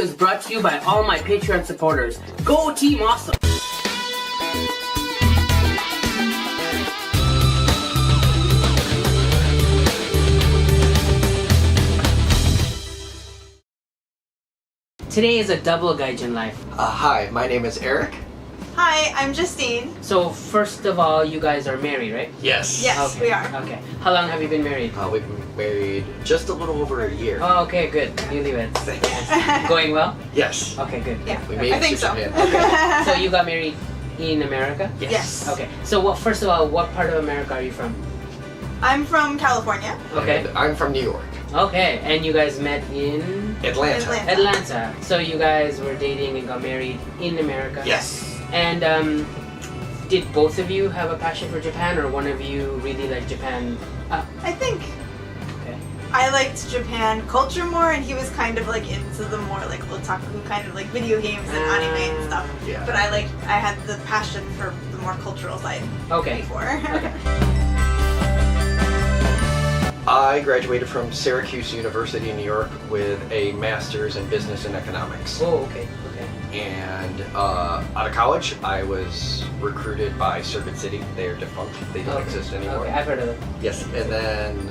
is brought to you by all my Patreon supporters. Go Team Awesome! Today is a double Gaijin life. Hi, my name is Eric. Hi, I'm Justine. So first of all, you guys are married, right? Yes. Yes, Okay. we are. Okay. How long have you been married? We've been married just a little over a year. Oh, okay, good. Newlyweds. Thanks. Going well? Yes. Okay, good. Yeah, We made I it think to so. Japan. So you got married in America? Yes. Okay. So what? First of all, what part of America are you from? I'm from California. Okay. And I'm from New York. Okay. And you guys met in Atlanta. Atlanta. So you guys were dating and got married in America? Yes. And did both of you have a passion for Japan, or one of you really liked Japan? I think Okay. I liked Japan culture more, and he was kind of like into the more like otaku kind of like video games and anime and stuff. Yeah. But I had the passion for the more cultural side Okay. before. Okay. I graduated from Syracuse University in New York with a master's in business and economics. Oh, okay. Okay. And out of college, I was recruited by Circuit City. They're defunct. They don't Okay. exist anymore. Okay, I've heard of them. Yes. And then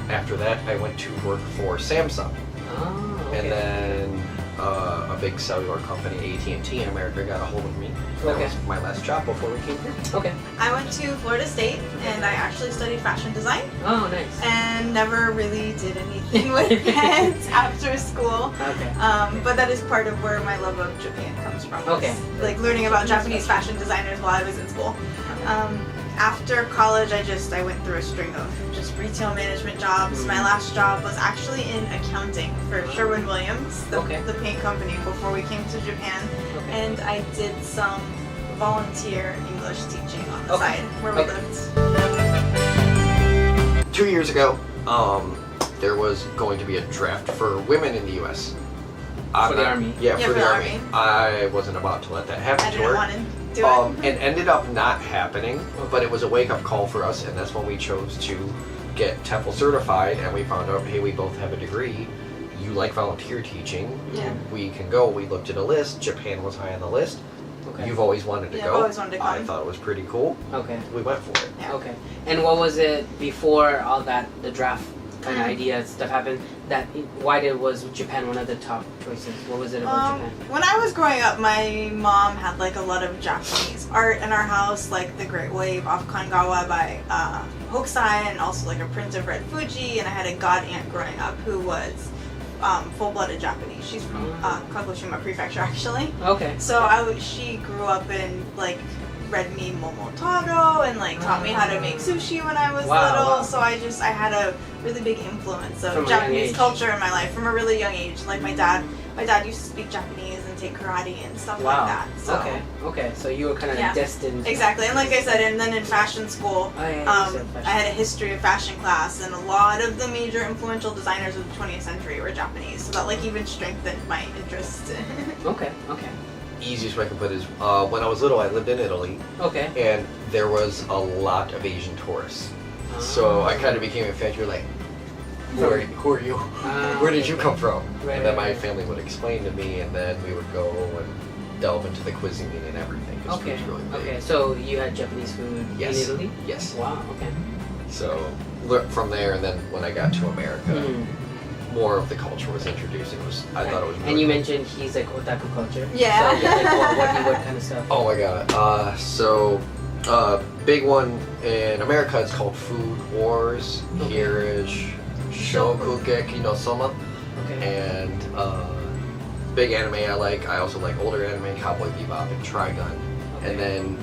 after that, I went to work for Samsung. Oh, okay. And then a big cellular company, AT&T in America, got a hold of me. That Okay. was my last job before we came here. Okay. I went to Florida State, and I actually studied fashion design, Oh, nice. and never really did anything with it after school. Okay. But that is part of where my love of Japan comes from. Okay. Like learning about Japanese fashion designers while I was in school. After college, I went through a string of just retail management jobs. My last job was actually in accounting for Sherwin-Williams, Okay. the paint company, before we came to Japan. Okay. And I did some volunteer English teaching on the Okay. side where we Okay. lived. 2 years ago, there was going to be a draft for women in the U.S. For the Army? Yeah, for the Army. I wasn't about to let that happen I to didn't her. want to do it. It ended up not happening, but it was a wake-up call for us, and that's when we chose to get TEFL certified, and we found out, hey, we both have a degree. You like volunteer teaching. Yeah. We can go. We looked at a list. Japan was high on the list. Okay. You've always wanted to Yeah, go. I've always wanted to come. I thought it was pretty cool. Okay. We went for it. Yeah. Okay. And what was it before all that, the draft kind of idea stuff happened? Was Japan one of the top choices? What was it about Japan? When I was growing up, my mom had like a lot of Japanese art in our house, like the Great Wave off Kanagawa by Hokusai, and also like a print of Red Fuji. And I had a god aunt growing up who was full-blooded Japanese. She's from Kagoshima Prefecture, actually. Okay. So she grew up and like read me Momotaro and like taught me how to make sushi when I was Wow, little. wow. So I had a really big influence From a of young Japanese age. culture in my life from a really young age. Like my dad used to speak Japanese and take karate and stuff Wow. like that. So Okay. Okay. So you were kind of Yeah. destined. exactly. And like I said, and then in fashion school, Oh, yeah, you said fashion. I had a history of fashion class, and a lot of the major influential designers of the 20th century were Japanese. So that like even strengthened my interest. Okay. Okay. Easiest way I can put it is, when I was little, I lived in Italy, Okay. and there was a lot of Asian tourists. So I kind of became infatuated, like, who are you? Where did you come from? Right, And then right, my right. family would explain to me, and then we would go and delve into the cuisine and everything. 'Cause Okay. food's really big. Okay. So you had Japanese food Yes. in Italy? Yes. Wow. Okay. So from there, and then when I got to America, Mm. more of the culture was introduced. I thought it was really And you cool. mentioned he's like otaku culture. Yeah. So, like, what kind of stuff? Oh my god. Big one in America is called Food Wars. Okay. Here is Shokugeki no Soma. Okay. And big anime I like. I also like older anime, Cowboy Bebop and Trigun. Okay. And then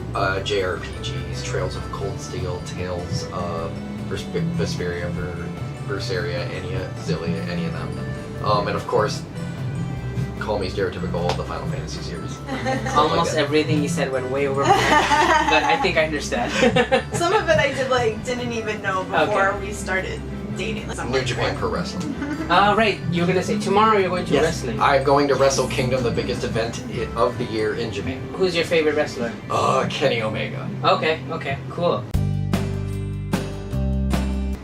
JRPGs, Trails of Cold Steel, Tales of Vesperia, Berseria, Enya, Zillia, any of them. And of course, call me stereotypical, the Final Fantasy series. Almost that. everything you said went way over my head, but I think I understand. Some of it I didn't even know before we started dating. Like, New Japan Pro Wrestling. Right, you were gonna say tomorrow you're going to wrestling. I'm going to Wrestle Kingdom, the biggest event of the year in Japan. Who's your favorite wrestler? Kenny Omega. Okay, cool.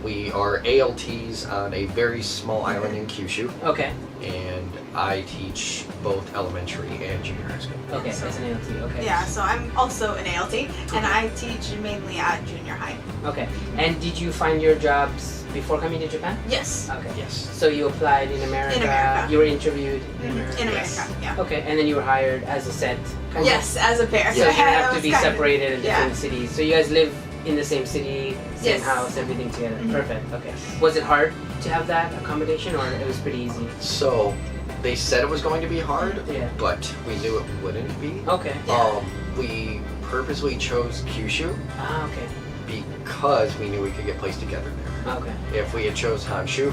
We are ALTs on a very small island in Kyushu, Okay. and I teach both elementary and junior high school. Okay. So- As an ALT. Okay. Yeah, so I'm also an ALT, and I teach mainly at junior high. Okay. And did you find your jobs before coming to Japan? Yes. Okay. Yes. So you applied in America. In America. You were interviewed in Mhm, America. In Yes. America, yeah. Okay. And then you were hired as a set. kind of- Yes, as a pair. So you That have to was be kind of- separated in yeah. different cities. So you guys live in the same city, same Yes. house, everything together. Mhm. Perfect. Okay. Was it hard to have that accommodation, or it was pretty easy? So they said it was going to be hard, Yeah. but we knew it wouldn't be. Okay. Yeah. We purposely chose Kyushu Ah. Okay. because we knew we could get placed together there. Okay. If we had chose Honshu,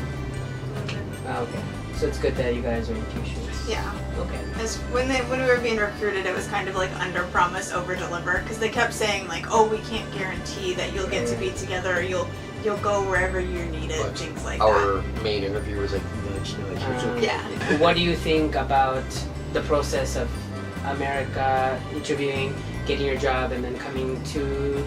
Ah, okay. So it's good that you guys are in Kyushu. Yeah. Okay. As when we were being recruited, it was kind of like under promise, over deliver, because they kept saying like, "Oh, we can't guarantee that you'll get to be together. Or you'll go wherever you're needed." But Things like our main interviewer was like, nudge, nudge, Um, Yeah. What do you think about the process of America interviewing, getting your job, and then coming to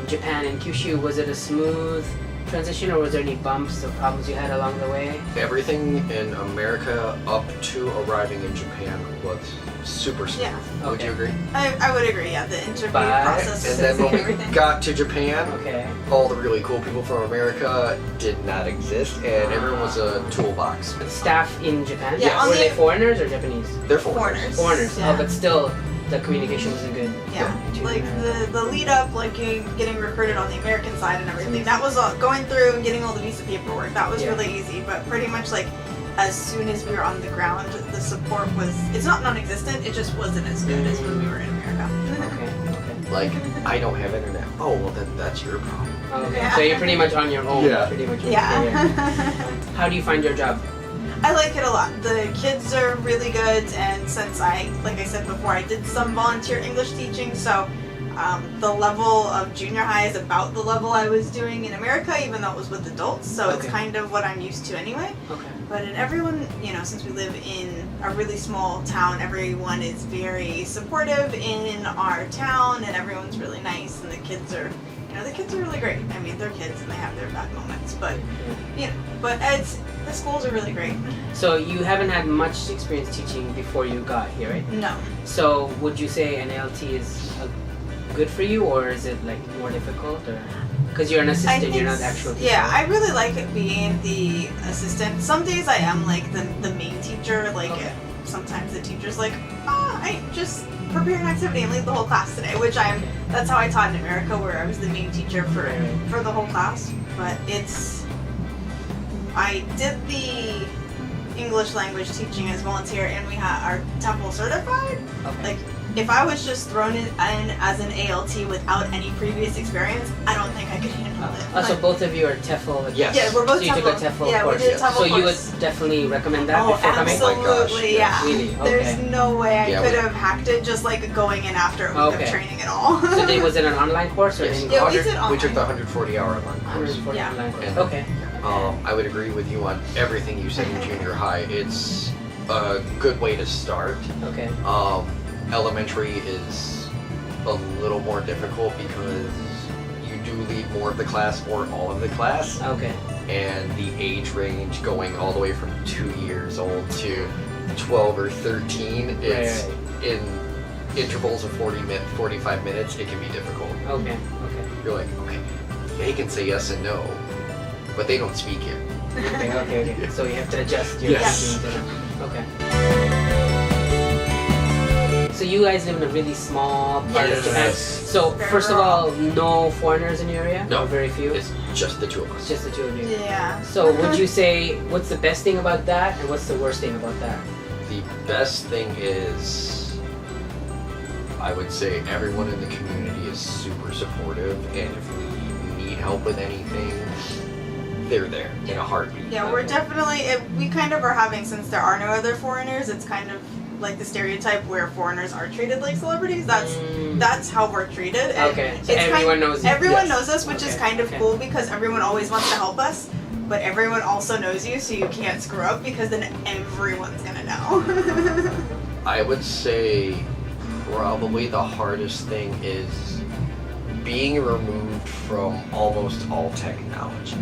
Japan and Kyushu? Was it a smooth transition, or was there any bumps or problems you had along the way? Everything in America up to arriving in Japan was super smooth. Yeah. Would you agree? I would agree. Yeah, the interview But- process And then when we everything. got to Japan, Okay. all the really cool people from America did not exist, and everyone was a toolbox. Staff in Japan? Yeah, on Were the- they foreigners or Japanese? They're foreigners. Foreigners. Yeah. Oh, but still, the communication wasn't good. Yeah, between like America. the lead up, like getting recruited on the American side and everything. That was all, going through and getting all the visa paperwork. That was Yeah. really easy. But pretty much like as soon as we were on the ground, the support was—it's not non-existent. It just wasn't as good as when we were in America. Okay. Okay. Like, I don't have internet. Oh, well, then that's your problem. Okay. Yeah. So you're pretty much on your own. Yeah. Pretty much. Yeah. How do you find your job? I like it a lot. The kids are really good, and since like I said before, I did some volunteer English teaching, so the level of junior high is about the level I was doing in America, even though it was with adults, so it's Okay. kind of what I'm used to anyway. Okay. But in everyone, since we live in a really small town, everyone is very supportive in our town, and everyone's really nice, and the kids are really great. I mean, they're kids and they have their bad moments, but the schools are really great. So you haven't had much experience teaching before you got here, right? No. So would you say an ALT is good for you, or is it like more difficult, or because you're an assistant, you're not actual teacher? Yeah, I really like it being the assistant. Some days I am like the main teacher. Like Okay. sometimes the teacher's like, I just prepare an activity and lead the whole class today, which Okay. that's how I taught in America, where I was the main teacher Right. for the whole class. But I did the English language teaching as volunteer, and we our TEFL certified. Okay. Like, if I was just thrown in as an ALT without any previous experience, I don't think I could handle it. So Like, both of you are TEFL. Yes. yeah, we're both So you took a TEFL. TEFL Yeah, we course. did a TEFL So you would course. definitely recommend that Oh, before coming? Oh my gosh, absolutely, yeah. yeah. Really? There's Okay. no way I Yeah, could we- have hacked it just like going in after a week Okay. of training at all. So was it an online course or Yes. in Yeah, we 100? did online. We took the 140-hour online course. 140 Yeah. online course. And- Okay. I would agree with you on everything you said in junior high. It's a good way to start. Okay. Elementary is a little more difficult because you do lead more of the class or all of the class, Okay. and the age range going all the way from 2 years old to 12 or 13, it's in intervals of 45 minutes, it can be difficult. Okay. Okay. You're like, okay, they can say yes and no, but they don't speak yet. Okay. So you have to adjust your Yes. teaching to them. Okay. So you guys live in a really small part of Yes. Japan. So Very first of rural. all, no foreigners in your area? No. Or very few? It's just the two of It's us. just the two of you. Yeah. So would you say, what's the best thing about that and what's the worst thing about that? The best thing is, I would say everyone in the community is super supportive, and if we need help with anything, they're there in a heartbeat. Yeah, we're definitely, we kind of are having, since there are no other foreigners, it's kind of like the stereotype where foreigners are treated like celebrities. That's how we're treated. And Okay, so it's everyone knows you. Everyone Yes. knows us, which is Okay, kind of okay. cool because everyone always wants to help us, but everyone also knows you, so you can't screw up because then everyone's gonna know. I would say probably the hardest thing is being removed from almost all technology.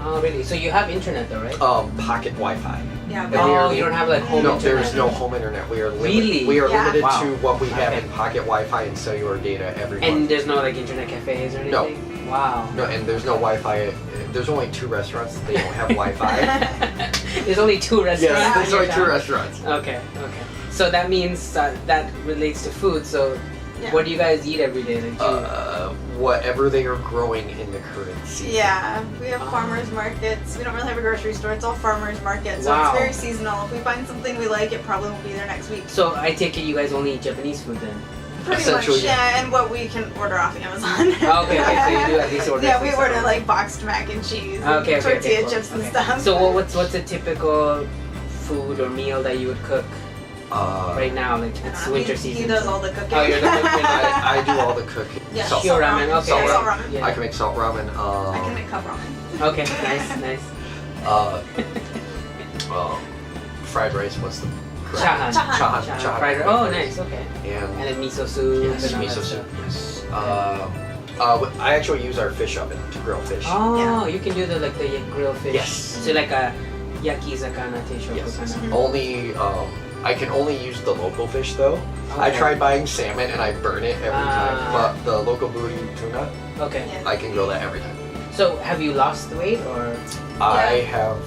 Oh, really? So you have internet though, right? Pocket Wi-Fi. Yeah, And but Oh, you don't have like home No, internet? there's no home internet. We are Really? We are Yeah. limited Wow. to what we have Okay. in pocket Wi-Fi and cellular data every And month. there's no like internet cafes or anything? No. Wow. No, and there's no Wi-Fi. There's only 2 restaurants that they don't have Wi-Fi. There's only 2 restaurants. Yes, in there's your only 2 town? restaurants. Okay, okay. So that means that relates to food. So Yeah. what do you guys eat every day? Like, do you, Whatever they are growing in the current season. yeah, we have Ah. farmers markets. We don't really have a grocery store. It's all farmers markets, so Wow. it's very seasonal. If we find something we like, it probably won't be there next week. so I take it you guys only eat Japanese food then? Pretty much, Essentially, yeah, and what we can order off Amazon. Oh, okay, so you do at least order Yeah, some we stuff. order like boxed mac and cheese, and Okay, tortilla cool. chips and Okay. stuff. So what's a typical food or meal that you would cook right now? Like it's winter season. He does all the cooking. Oh, you're the cook, you're the- I do all the cooking. Yeah, Salt Shiho ramen, okay. Salt Salt ramen. ramen. Yeah. I can make salt ramen. I can make cup ramen. Okay, nice, nice. Fried rice. What's the correct? Chahan. Chahan. Chahan. Fried rice. Oh, nice. Okay. And And then miso soup. yes, and all miso that soup. stuff. Yes. I actually use our fish oven to grill fish. Oh, Yeah. you can do the like the grilled fish. Yes. So like a yakizakana teishoku Yes. kind of. Mhm. Only I can only use the local fish though. I Okay. tried buying salmon and I burn it every time, Ah. but the local booty tuna, Okay. Yeah. I can grill that every time. So have you lost weight or I have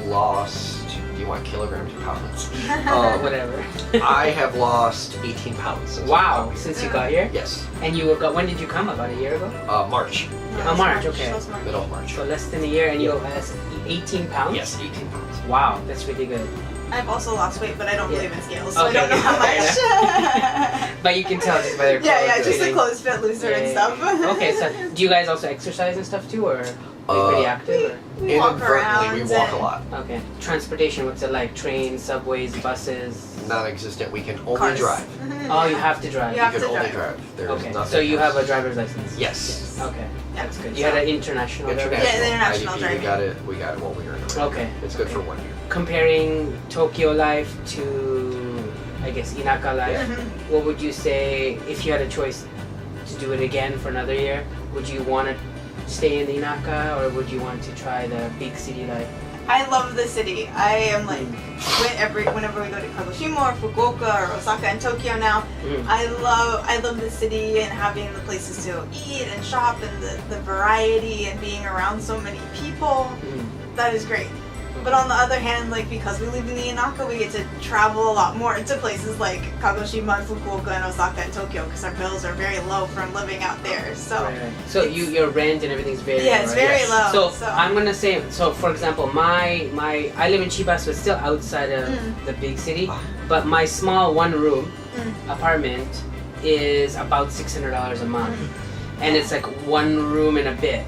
lost. Do you want kilograms or pounds? whatever? I have lost 18 pounds since Wow, I got since you here. got here, Yes, and you got when did you come? About a year ago. March, Yeah, Oh, it's March, okay. So it's March. middle of March. So less than a year, and you lost 18 pounds. Yes, 18 pounds. Wow, that's really good. I've also lost weight, but I don't Yeah. believe in scales, so Okay, I don't know how fair much. But you can tell just by their clothes. Yeah, just the fitting. clothes fit looser and stuff. Okay, so do you guys also exercise and stuff too, or are you pretty active? We walk Inadvertently, around. we walk a and lot. Or? Okay. Transportation, what's it like? Trains, subways, buses? Non-existent. We can only Cars. drive. Oh, you have to drive. You have we to can only drive. drive. There's Okay, nothing so you else. have a driver's license? Yes. Okay, Yeah. that's good. You had an international driver's Yeah, the license? international IDP, driving. We got it while we were in America. Okay. It's good okay. for 1 year. Comparing Tokyo life to, I guess, Inaka life, Mhm. what would you say, if you had a choice to do it again for another year, would you want to stay in the Inaka or would you want to try the big city life? I love the city. I am like, whenever we go to Kagoshima or Fukuoka or Osaka and Tokyo now, Mm. I love the city and having the places to eat and shop and the variety and being around so many people. Mm. That is great. But on the other hand, like because we live in the Inaka, we get to travel a lot more to places like Kagoshima and Fukuoka and Osaka and Tokyo because our bills are very low from living out there. So Right, right. So your rent and everything's very yeah, low, it's right? very Yes. low. So I'm gonna say, so for example, my I live in Chiba, so it's still outside of the big city, but my small 1-room apartment is about $600 a month, and it's like 1 room and a bit.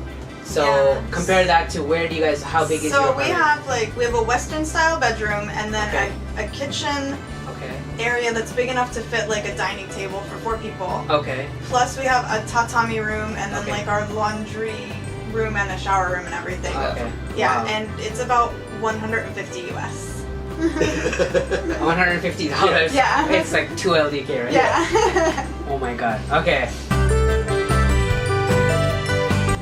So Yeah. compare that to where do you guys? How big is your So we apartment? have a Western style bedroom and then Okay. a kitchen Okay. area that's big enough to fit like a dining table for 4 people. Okay. Plus we have a tatami room and then Okay. like our laundry room and a shower room and everything. Okay. Yeah, Wow. and it's about 150 US. $150. Yeah. It's like 2 LDK, right? Yeah. Oh my god. Okay.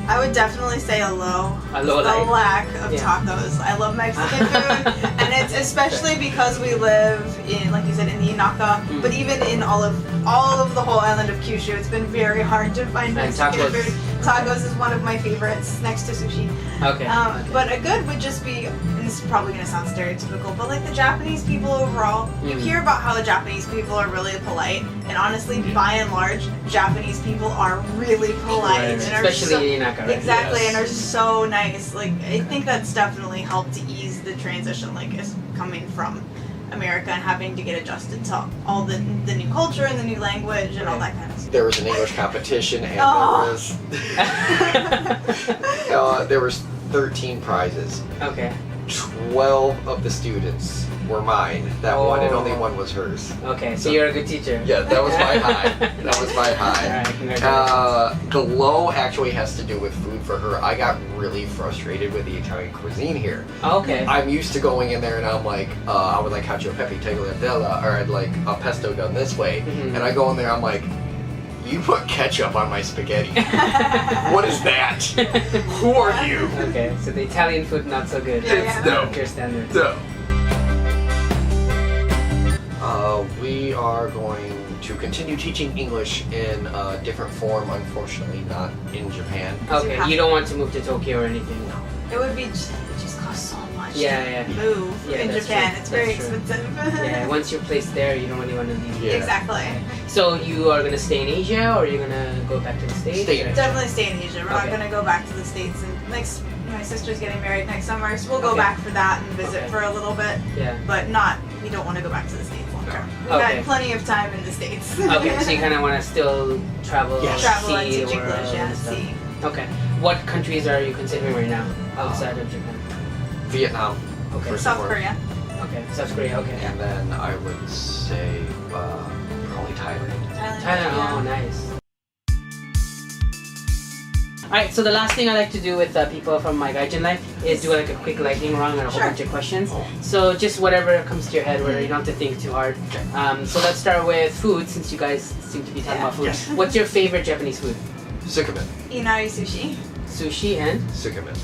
I would definitely say a low. A low The life. lack of Yeah. tacos. I love Mexican food, and it's especially because we live in, like you said, in the Inaka, Mm. but even in all of the whole island of Kyushu, it's been very hard to find And Mexican tacos. food. Tacos is one of my favorites, next to sushi. Okay. Okay. But a good would just be, and this is probably going to sound stereotypical, but like the Japanese people overall, you Mm. hear about how the Japanese people are really polite, and honestly, by and large, Japanese people are really polite. Right, and are especially in Inaka, right? Exactly, Yes. and are so nice. Like I think that's definitely helped to ease the transition, like as coming from America and having to get adjusted to all the new culture and the new language and all that kind of stuff. There was an English competition and Oh. there was 13 prizes. Okay. 12 of the students were mine. That one and only one was hers. Okay. So So- you're a good teacher. Yeah, that was my high. That was my high. Alright, congratulations. The low actually has to do with food for her. I got really frustrated with the Italian cuisine here. Okay. I'm used to going in there and I'm like, I would like cacio e pepe tagliatella, or I'd like a pesto done this way. Mhm. And I go in there, I'm like, You put ketchup on my spaghetti. What is that? Who are you? Okay, so the Italian food not so good. Yeah, no. Your standards. No. We are going to continue teaching English in a different form, unfortunately not in Japan. Okay, you don't want to move to Tokyo or anything. It would be it just costs so much Yeah, to move in that's Japan. true. It's very That's true. expensive. Yeah, once you're placed there, you don't really want to leave. Yeah. Exactly. So you are gonna stay in Asia, or you're gonna go back to the States? Stay in or- Asia. Definitely stay in Asia. We're not Okay. gonna go back to the States. And next, my sister's getting married next summer, so we'll go Okay. back for that and visit Okay. for a little bit. Yeah. But not. We don't want to go back to the States long term. We've Okay. had plenty of time in the States. Okay, so you kind of want to still travel, Yes. Travel and see teach the world English, yeah, and stuff. see. Okay. What countries are you considering right now outside of Japan? Vietnam, Okay. first South and Korea. Okay. South Korea. Okay. And then I would say probably Thailand. Thailand. Oh, nice. Alright, so the last thing I like to do with people from my Gaijin life is do like a quick lightning round and a whole Sure. bunch of questions. Oh. So just whatever comes to your head, where you don't have to think too hard. So let's start with food, since you guys seem to be talking Yeah. about food. Yes. What's your favorite Japanese food? Sukumen. Inari sushi. Sushi and? Sukumen.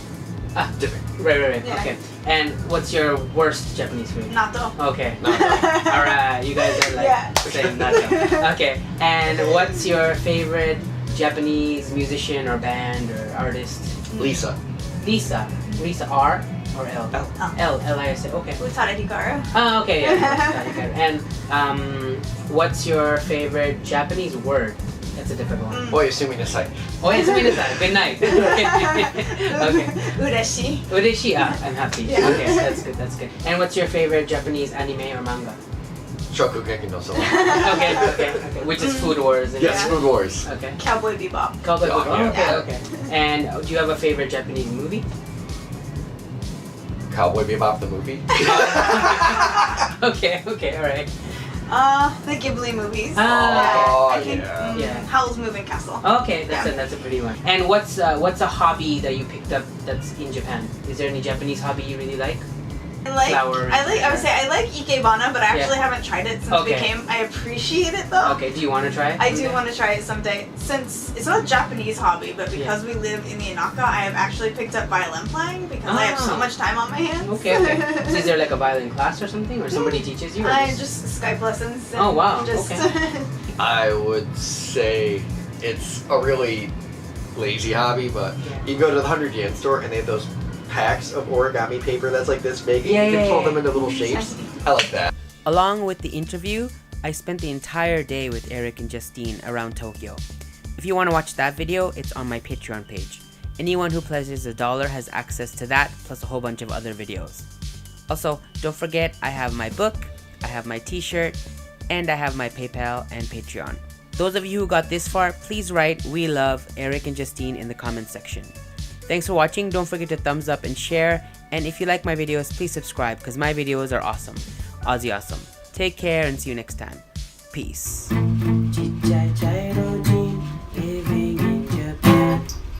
Ah. Dipping. Right. Yeah. Okay. And what's your worst Japanese food? Natto. Okay. No. Alright, you guys are like Yeah. saying natto. Okay. And what's your favorite Japanese musician or band or artist? Lisa. Lisa. Lisa R or L? L. L-I-S-A. Okay. Utada Hikaru. Oh, okay, yeah. Got it, got it. And what's your favorite Japanese word? That's a different one. Oi, suminasai. Oh, it's good night. Okay. Ureshi. Ureshi. I'm happy. Yeah. Okay, that's good. And what's your favorite Japanese anime or manga? Shokugeki no Soma. Okay. Which is Food Wars. and- Yes, Food Wars. Okay. Cowboy Bebop. Cowboy Oh, Bebop. yeah. Okay. And do you have a favorite Japanese movie? Cowboy Bebop the movie. Okay, alright. The Ghibli movies. Ah, I think yeah. Yeah. Howl's Moving Castle. Okay, that's a pretty one. And what's a hobby that you picked up that's in Japan? Is there any Japanese hobby you really like? I would say I like ikebana, but I Yeah. actually haven't tried it since Okay. we came. I appreciate it though. Okay, do you want to try it? I do want to try it someday. Since it's not a Japanese hobby, but because we live in the Inaka, I have actually picked up violin playing because I have so Ah. much time on my hands. Okay. So is there like a violin class or something, or somebody teaches you? Or I just Skype lessons. And Oh, wow. Just Okay. I would say it's a really lazy hobby, but Yeah. you can go to the 100 yen store and they have those packs of origami paper that's like this big. Yeah, and you can yeah, fold yeah. them into little shapes. I like that. Along with the interview, I spent the entire day with Eric and Justine around Tokyo. If you want to watch that video, it's on my Patreon page. Anyone who pledges $1 has access to that, plus a whole bunch of other videos. Also, don't forget I have my book, I have my t-shirt, and I have my PayPal and Patreon. Those of you who got this far, please write "We love Eric and Justine" in the comments section. Thanks for watching. Don't forget to thumbs up and share. And if you like my videos, please subscribe because my videos are awesome. OzzyAwesome. Take care and see you next time. Peace.